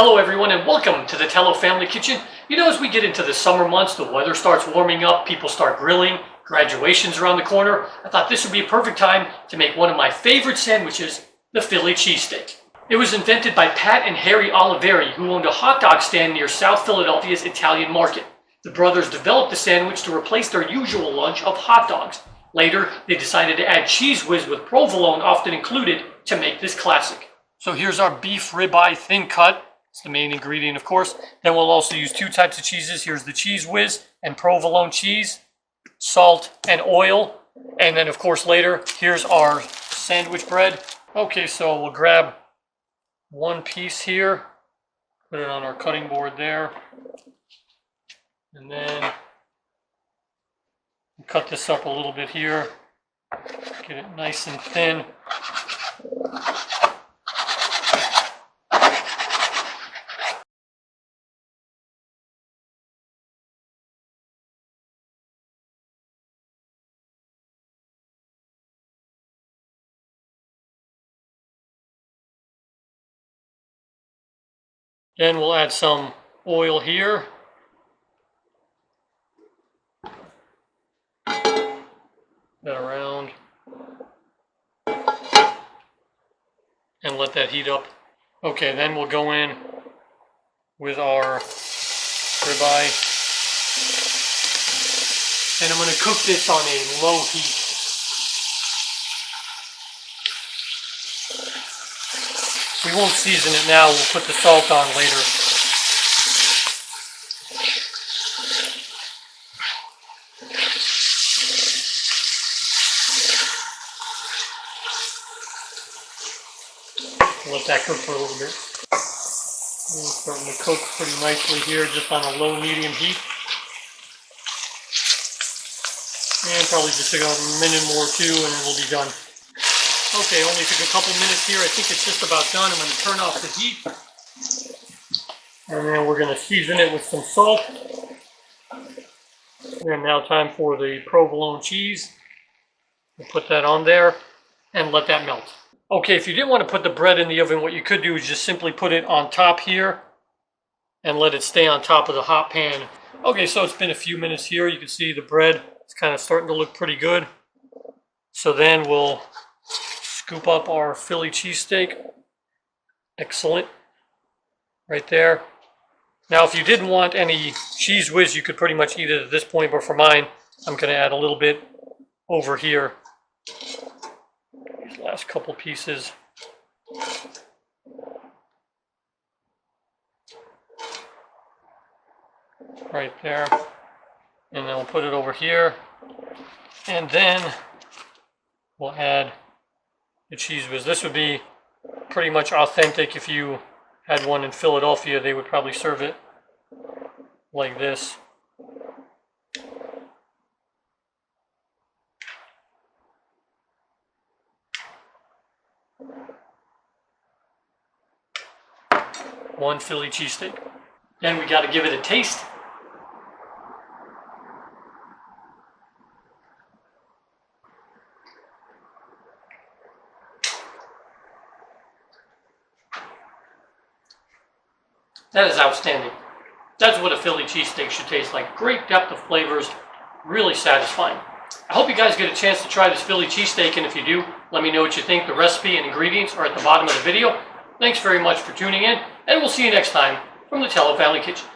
Hello everyone and welcome to the Tellow Family Kitchen. You know, as we get into the summer months, the weather starts warming up, people start grilling, graduation's around the corner. I thought this would be a perfect time to make one of my favorite sandwiches, the Philly Cheesesteak. It was invented by Pat and Harry Oliveri, who owned a hot dog stand near South Philadelphia's Italian Market. The brothers developed the sandwich to replace their usual lunch of hot dogs. Later, they decided to add Cheez Whiz with provolone often included to make this classic. So here's our beef ribeye thin cut. It's the main ingredient, of course. Then we'll also use two types of cheeses. Here's the Cheez Whiz and provolone cheese, salt and oil. And then, of course, later, here's our sandwich bread. Okay, so we'll grab one piece here, put it on our cutting board there, and then cut this up a little bit here, get it nice and thin. Then we'll add some oil here. That around. And let that heat up. Okay, then we'll go in with our ribeye. And I'm going to cook this on a low heat. We won't season it now, we'll put the salt on later. Let that cook for a little bit. It's starting to cook pretty nicely here, just on a low medium heat. And probably just a minute more or two and it will be done. Okay, only took a couple minutes here. I think it's just about done. I'm going to turn off the heat. And then we're going to season it with some salt. And now time for the provolone cheese. We'll put that on there and let that melt. Okay, if you didn't want to put the bread in the oven, what you could do is just simply put it on top here and let it stay on top of the hot pan. Okay, so it's been a few minutes here. You can see the bread is kind of starting to look pretty good. So then we'll scoop up our Philly cheesesteak. Excellent. Right there. Now, if you didn't want any Cheez Whiz, you could pretty much eat it at this point, but for mine, I'm going to add a little bit over here. These last couple pieces. Right there. And then we'll put it over here. And then we'll add the Cheez Whiz. This would be pretty much authentic. If you had one in Philadelphia, they would probably serve it like this. One Philly cheesesteak. Then we got to give it a taste. That is outstanding. That's what a Philly cheesesteak should taste like. Great depth of flavors, really satisfying. I hope you guys get a chance to try this Philly cheesesteak, and if you do, let me know what you think. The recipe and ingredients are at the bottom of the video. Thanks very much for tuning in, and we'll see you next time from the Tellow Family Kitchen.